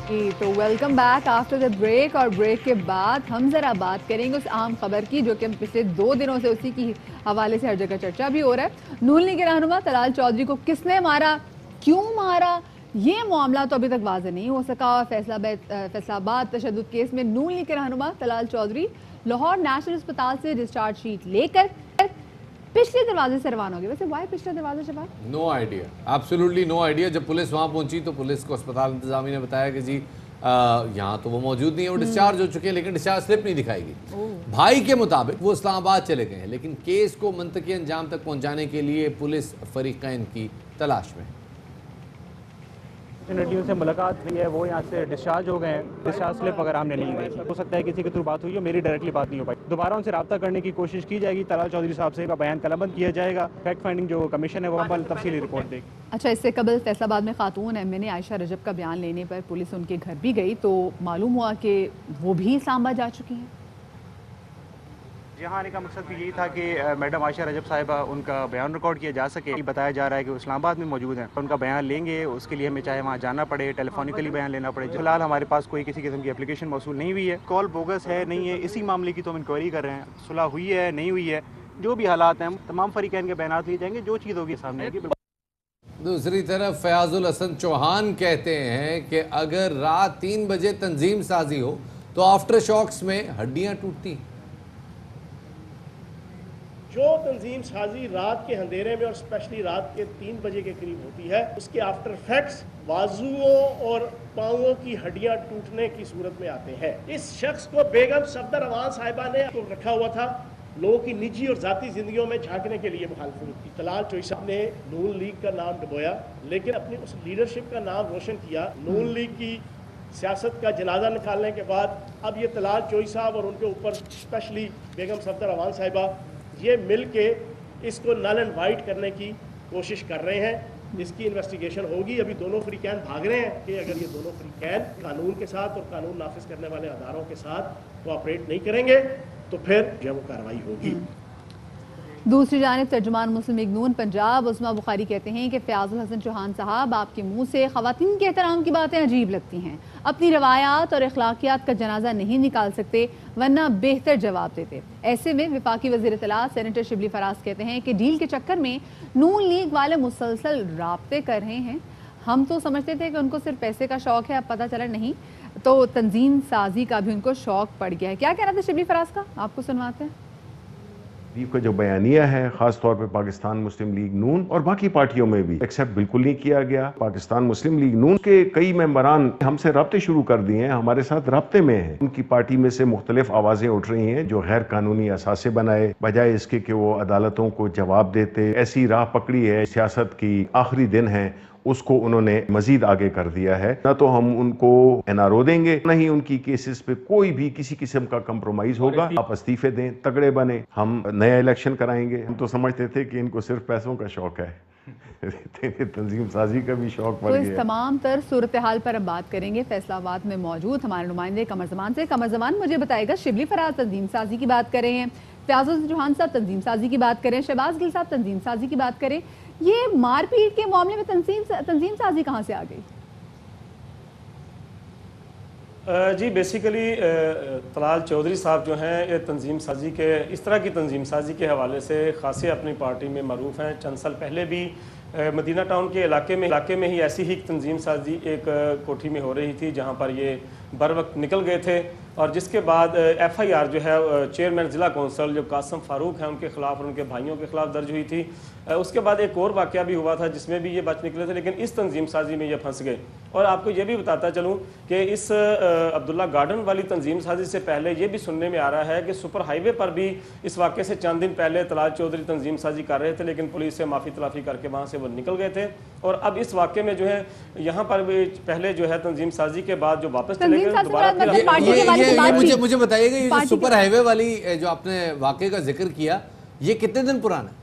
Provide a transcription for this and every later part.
جی تو welcome back after the break. اور break کے بعد ہم ذرا بات کریں گے اس اہم خبر کی جو کہ پچھلے 2 دنوں سے اسی کی حوالے سے ہر جگہ چرچا بھی ہو رہا ہے. نون لیگ کے رہنما طلال چودھری کو کس نے مارا, کیوں مارا, یہ معاملہ تو ابھی تک واضح نہیں ہو سکا. فیصل آباد تشدد کیس میں نون لیگ کے رہنما طلال چودھری لاہور نیشنل اسپتال سے ڈسچارج شیٹ لے کر پچھلے دروازے سے روانہ ہو گئے. ویسے وائی پچھلے دروازے سے بات؟ No idea, absolutely no idea. جب پولیس وہاں پہنچی تو پولیس کو اسپتال انتظامیہ نے بتایا کہ جی یہاں تو وہ موجود نہیں ہے, وہ ڈسچارج ہو چکے ہیں, لیکن ڈسچارج سلپ نہیں دکھائے گی. بھائی کے مطابق وہ اسلام آباد چلے گئے ہیں, لیکن کیس کو منطقی انجام تک پہنچانے کے لیے پولیس فریقین کی تلاش میں. ان سے ملاقات ہوئی ہے, وہ یہاں سے ڈسچارج ہو گئے ہیں. ڈسچارج سلپ اگر ہم نے لی ہے, ہو سکتا ہے کسی کے تھرو بات ہوئی ہو, میری ڈائریکٹلی بات نہیں ہو پائی. دوبارہ ان سے رابطہ کرنے کی کوشش کی جائے گی. طلال چودھری صاحب سے کا بیان قلمبند کیا جائے گا. فیکٹ فائنڈنگ جو کمیشن ہے وہ تفصیلی رپورٹ دے گی. اچھا, اس سے قبل فیصل آباد میں خاتون ایم این اے عائشہ رجب کا بیان لینے پر پولیس ان کے گھر بھی گئی, تو معلوم ہوا کہ وہ بھی اسلام آباد جا چکی ہیں. یہاں آنے کا مقصد بھی یہی تھا کہ میڈم عائشہ رجب صاحبہ ان کا بیان ریکارڈ کیا جا سکے. بتایا جا رہا ہے کہ وہ اسلام آباد میں موجود ہیں, ان کا بیان لیں گے. اس کے لیے ہمیں چاہے وہاں جانا پڑے, ٹیلی فونیکلی بیان لینا پڑے. فی الحال ہمارے پاس کوئی کسی قسم کی اپلیکیشن موصول نہیں ہوئی ہے. کال بوگس ہے نہیں ہے, اسی معاملے کی تو ہم انکوائری کر رہے ہیں. صلح ہوئی ہے نہیں ہوئی ہے, جو بھی حالات ہیں تمام فریقین کے بیانات لیے جائیں گے. جو چیز ہوگی سامنے آئے گی. دوسری طرف فیاض الحسن چوہان کہتے ہیں کہ اگر رات 3 بجے تنظیم سازی ہو تو آفٹر شاکس میں ہڈیاں ٹوٹتی. جو تنظیم سازی رات کے اندھیرے میں اور اسپیشلی رات کے 3 بجے کے قریب ہوتی ہے, اس کے آفٹر افیکٹس بازوؤں اور پاؤں کی ہڈیاں ٹوٹنے کی صورت میں آتے ہیں. اس شخص کو بیگم صفدر روان صاحبہ نے رکھا ہوا تھا لوگوں کی نجی اور ذاتی زندگیوں میں جھانکنے کے لیے مخالفت کی. طلال چودھری صاحب نے نون لیگ کا نام ڈبویا, لیکن اپنی اس لیڈرشپ کا نام روشن کیا. نون لیگ کی سیاست کا جنازہ نکالنے کے بعد اب یہ طلال چودھری صاحب اور ان کے اوپر اسپیشلی بیگم صفدر روان صاحبہ یہ مل کے اس کو نل اینڈ وائٹ کرنے کی کوشش کر رہے ہیں. اس کی انویسٹیگیشن ہوگی. ابھی دونوں فریقین بھاگ رہے ہیں کہ اگر یہ دونوں فریقین قانون کے ساتھ اور قانون نافذ کرنے والے اداروں کے ساتھ کوآپریٹ نہیں کریں گے تو پھر جو وہ کارروائی ہوگی. دوسری جانب ترجمان مسلم لیگ نون پنجاب عظمیٰ بخاری کہتے ہیں کہ فیاض الحسن چوہان صاحب آپ کے منہ سے خواتین کے احترام کی باتیں عجیب لگتی ہیں. اپنی روایات اور اخلاقیات کا جنازہ نہیں نکال سکتے ورنہ بہتر جواب دیتے. ایسے میں وفاقی وزیر اطلاعات سینیٹر شبلی فراز کہتے ہیں کہ ڈیل کے چکر میں نون لیگ والے مسلسل رابطے کر رہے ہیں. ہم تو سمجھتے تھے کہ ان کو صرف پیسے کا شوق ہے, اب پتہ چلا نہیں تو تنظیم سازی کا بھی ان کو شوق پڑ گیا ہے. کیا کہنا تھا شبلی فراز کا, آپ کو سنواتے ہیں. کا جو بیانیہ ہے خاص طور پہ پاکستان مسلم لیگ نون اور باقی پارٹیوں میں بھی ایکسیپٹ بالکل نہیں کیا گیا. پاکستان مسلم لیگ نون کے کئی ممبران ہم سے رابطے شروع کر دیے ہیں, ہمارے ساتھ رابطے میں ہیں. ان کی پارٹی میں سے مختلف آوازیں اٹھ رہی ہیں جو غیر قانونی اثاثے بنائے بجائے اس کے کہ وہ عدالتوں کو جواب دیتے. ایسی راہ پکڑی ہے, سیاست کی آخری دن ہے, اس کو انہوں نے مزید آگے کر دیا ہے. نہ تو ہم ان کو این آر او دیں گے, نہ ہی ان کی کیسز پہ کوئی بھی کسی قسم کا کمپرومائز ہوگا. آپ استعفے دیں, تگڑے بنے, ہم نیا الیکشن کرائیں گے. ہم تو سمجھتے تھے کہ ان کو صرف پیسوں کا شوق ہے, تنظیم سازی کا بھی شوق پڑ تو گیا. اس تمام تر صورتحال پر ہم بات کریں گے فیصل آباد میں موجود ہمارے نمائندے قمر زمان سے. قمر زمان مجھے بتائے گا, شبلی فراز تنظیم سازی کی بات کر رہے ہیں, فیاض الحسن چوہان صاحب تنظیم سازی کی بات کریں, شہباز گل صاحب تنظیم سازی کی بات کریں. یہ مار پیٹ کے معاملے میں تنظیم سازی کہاں سے آ گئی؟ جی بیسیکلی طلال چودھری صاحب جو ہیں یہ تنظیم سازی کے اس طرح کی تنظیم سازی کے حوالے سے خاصے اپنی پارٹی میں معروف ہیں. چند سال پہلے بھی مدینہ ٹاؤن کے علاقے میں ہی ایسی ہی تنظیم سازی ایک کوٹھی میں ہو رہی تھی جہاں پر یہ بر وقت نکل گئے تھے, اور جس کے بعد ایف آئی آر جو ہے چیئرمین ضلع کونسل جو قاسم فاروق ہیں ان کے خلاف اور ان کے بھائیوں کے خلاف درج ہوئی تھی. اس کے بعد ایک اور واقعہ بھی ہوا تھا جس میں بھی یہ بچ نکلے تھے, لیکن اس تنظیم سازی میں یہ پھنس گئے. اور آپ کو یہ بھی بتاتا چلوں کہ اس عبداللہ گارڈن والی تنظیم سازی سے پہلے یہ بھی سننے میں آ رہا ہے کہ سپر ہائی وے پر بھی اس واقعے سے چند دن پہلے طلال چودھری تنظیم سازی کر رہے تھے, لیکن پولیس سے معافی تلافی کر کے وہاں سے وہ نکل گئے تھے. اور اب اس واقعے میں جو ہے یہاں پر بھی پہلے جو ہے تنظیم سازی کے بعد جو واپس چلے گئے دوبارہ مجھے بتائیے گا, یہ جو سپر ہائی وے والی جو آپ نے واقعے کا ذکر کیا یہ کتنے دن پرانا ہے؟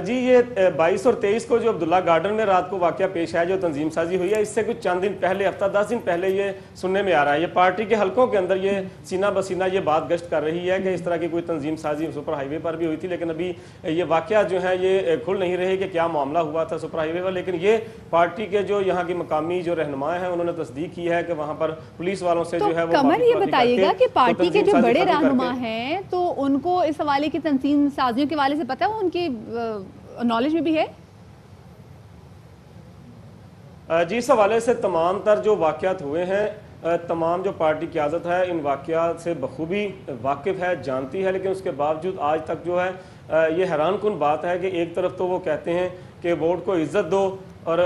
جی یہ 22 اور 23 کو جو عبداللہ گارڈن میں رات کو واقعہ پیش آیا جو تنظیم سازی ہوئی ہے، اس سے کچھ چند دن پہلے، ہفتہ 10 دن پہلے یہ سننے میں آ رہا ہے، یہ پارٹی کے حلقوں کے اندر یہ سینہ بسینہ یہ بات گشت کر رہی ہے کہ اس طرح کی کوئی تنظیم سازی سپر ہائی وے پر بھی ہوئی تھی، لیکن ابھی یہ واقعہ جو ہے یہ کھل نہیں رہے کہ کیا معاملہ ہوا تھا سپر ہائی وے پر، لیکن یہ پارٹی کے جو یہاں کی مقامی جو رہنما ہیں انہوں نے تصدیق کی ہے کہ وہاں پر پولیس والوں سے جو ہے وہ قمر یہ بتائیے گا کہ پارٹی کے جو بڑے رہنما ہیں تو ان کو اس حوالے کی تنظیم سازیوں کے حوالے سے پتہ ہے، ان کی نالج میں بھی ہے؟ جی اس حوالے سے تمام تر جو واقعات ہوئے ہیں، تمام جو پارٹی قیادت ہے ان واقعات سے بخوبی واقف ہے، جانتی ہے، لیکن اس کے باوجود آج تک جو ہے یہ حیران کن بات ہے کہ ایک طرف تو وہ کہتے ہیں کہ ووٹ کو عزت دو اور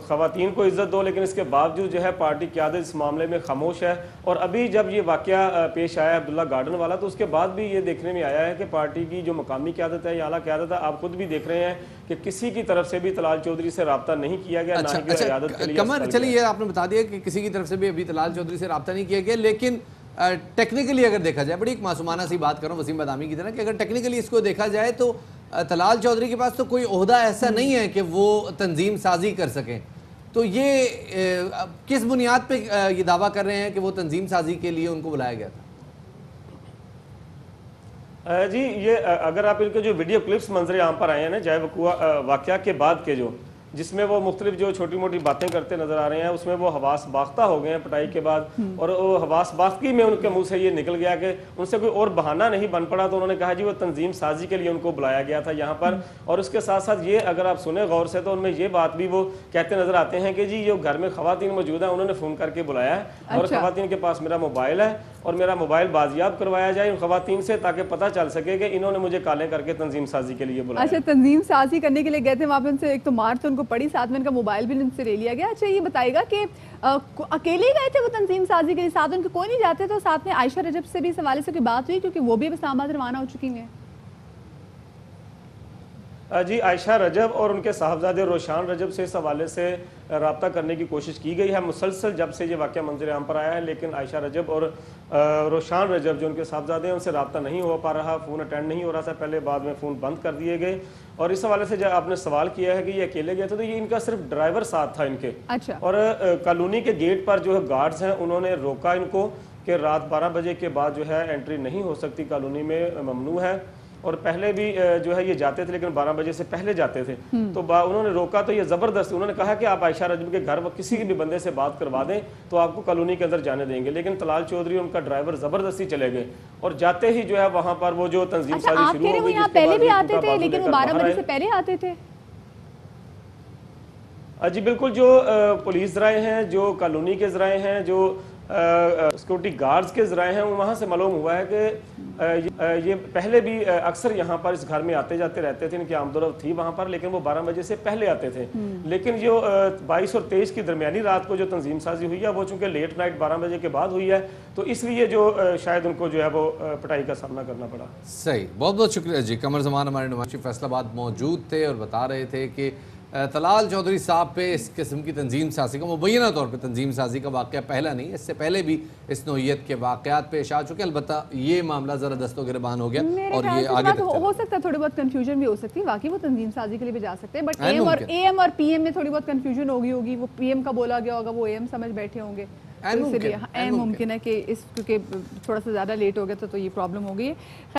خواتین کو عزت دو، لیکن اس کے باوجود جو ہے پارٹی قیادت اس معاملے میں خاموش ہے۔ اور ابھی جب یہ واقعہ پیش آیا ہے عبداللہ گارڈن والا، تو اس کے بعد بھی یہ دیکھنے میں آیا ہے کہ پارٹی کی جو مقامی قیادت ہے یا اعلیٰ قیادت ہے، آپ خود بھی دیکھ رہے ہیں کہ کسی کی طرف سے بھی طلال چودھری سے رابطہ نہیں کیا گیا، نہ ہی قیادت کے لیے۔ قمر چلیے یہ آپ نے بتا دیا کہ کسی کی طرف سے بھی ابھی طلال چودھری سے رابطہ نہیں کیا گیا، لیکن ٹیکنیکلی اگر دیکھا جائے، بڑی ایک معصومانہ سی بات کروں وسیم بادامی کی طرح، کہ اگر ٹیکنیکلی اس کو دیکھا جائے تو طلال چودھری کے پاس تو کوئی عہدہ ایسا نہیں ہے کہ وہ تنظیم سازی کر سکیں، تو یہ کس بنیاد پہ یہ دعویٰ کر رہے ہیں کہ وہ تنظیم سازی کے لیے ان کو بلایا گیا تھا؟ جی یہ اگر آپ ان کے جو ویڈیو کلپس منظر عام پر آئے ہیں نا، جائے واقعہ کے بعد کے جو جس میں وہ مختلف جو چھوٹی موٹی باتیں کرتے نظر آ رہے ہیں، اس میں وہ حواس باختہ ہو گئے ہیں پٹائی کے بعد، اور وہ حواس باختگی میں ان کے منہ سے یہ نکل گیا کہ ان سے کوئی اور بہانہ نہیں بن پڑا، تو انہوں نے کہا جی وہ تنظیم سازی کے لیے ان کو بلایا گیا تھا یہاں پر۔ اور اس کے ساتھ ساتھ یہ اگر آپ سنیں غور سے تو ان میں یہ بات بھی وہ کہتے نظر آتے ہیں کہ جی یہ گھر میں خواتین موجود ہیں، انہوں نے فون کر کے بلایا ہے اور خواتین کے پاس میرا موبائل ہے اور میرا موبائل بازیاب کروایا جائے ان خواتین سے، تاکہ پتہ چل سکے کہ انہوں نے مجھے کالیں کر کے تنظیم سازی کے لیے بلایا۔ اچھا، تنظیم سازی کرنے کے لیے گئے تھے وہاں پہ، ان سے ایک تو مار تو ان کو پڑی، ساتھ میں ان کا موبائل بھی ان سے لے لیا گیا۔ اچھا یہ بتائیے گا کہ اکیلے گئے تھے وہ تنظیم سازی کے لیے، ساتھ ان کے کوئی نہیں جاتے؟ تو ساتھ میں عائشہ رجب سے بھی اس حوالے سے کوئی بات ہوئی، کیونکہ وہ بھی اسلام آباد روانہ ہو چکی ہیں؟ جی عائشہ رجب اور ان کے صاحبزادے روشان رجب سے اس حوالے سے رابطہ کرنے کی کوشش کی گئی ہے مسلسل جب سے یہ واقعہ منظر عام پر آیا ہے، لیکن عائشہ رجب اور روشان رجب جو ان کے صاحبزادے ہیں ان سے رابطہ نہیں ہو پا رہا، فون اٹینڈ نہیں ہو رہا تھا پہلے، بعد میں فون بند کر دیے گئے۔ اور اس حوالے سے جب آپ نے سوال کیا ہے کہ یہ اکیلے گئے تھے، تو یہ ان کا صرف ڈرائیور ساتھ تھا ان کے، اور کالونی کے گیٹ پر جو ہے گارڈز ہیں انہوں نے روکا ان کو کہ رات 12 بجے کے بعد جو ہے انٹری نہیں ہو سکتی، کالونی میں ممنوع ہے، اور پہلے بھی جو ہے یہ جاتے تھے لیکن 12 بجے سے پہلے جاتے تھے، تو انہوں نے روکا، تو یہ زبردست انہوں نے کہا کہ آپ عائشہ رجب کے گھر کسی بھی بندے سے بات کروا دیں تو آپ کو کالونی کے اندر جانے دیں گے، لیکن طلال چودھری ان کا ڈرائیور زبردستی چلے گئے، اور جاتے ہی جو ہے وہاں پر وہ جو تنظیم سازی شروع ہو گئی، یہاں پہلے بھی آتے تھے لیکن وہ 12 بجے سے پہلے آتے تھے؟ جی بالکل، جو پولیس ذرائع ہیں، جو کالونی کے ذرائع ہیں، جو سیکورٹی گارڈز کے ذرائع ہیں، وہاں سے معلوم ہوا ہے کہ یہ پہلے بھی اکثر یہاں پر اس گھر میں آتے جاتے رہتے تھے، ان کی آمد و رفت تھی وہاں پر، لیکن وہ 12 بجے سے پہلے آتے تھے، لیکن جو 22 اور 23 کی درمیانی رات کو جو تنظیم سازی ہوئی ہے وہ چونکہ لیٹ نائٹ 12 بجے کے بعد ہوئی ہے، تو اس لیے جو شاید ان کو جو ہے وہ پٹائی کا سامنا کرنا پڑا۔ صحیح، بہت بہت شکریہ جی۔ قمر زمان ہمارے نمائشی فیصل آباد موجود تھے اور بتا رہے تھے کہ طلال چودھری صاحب پہ اس قسم کی تنظیم سازی کا، مبینہ طور پہ تنظیم سازی کا واقعہ پہلا نہیں، اس سے پہلے بھی اس نوعیت کے واقعات پیش آ چکے، البتہ یہ معاملہ ذرا دست و گریبان ہو گیا اور یہ آگے تک ہو سکتا ہے، تھوڑی بہت کنفیوژن بھی ہو سکتی ہے، واقعی وہ تنظیم سازی کے لیے بھی جا سکتے ہیں، بٹ اے ایم اور پی ایم میں تھوڑی بہت کنفیوژن ہوگی، وہ پی ایم کا بولا گیا ہوگا وہ اے ایم سمجھ بیٹھے ہوں گے، اس لیے ممکن ہے کہ کیونکہ تھوڑا سا زیادہ لیٹ ہو گیا تو یہ پرابلم ہو گئی ہے۔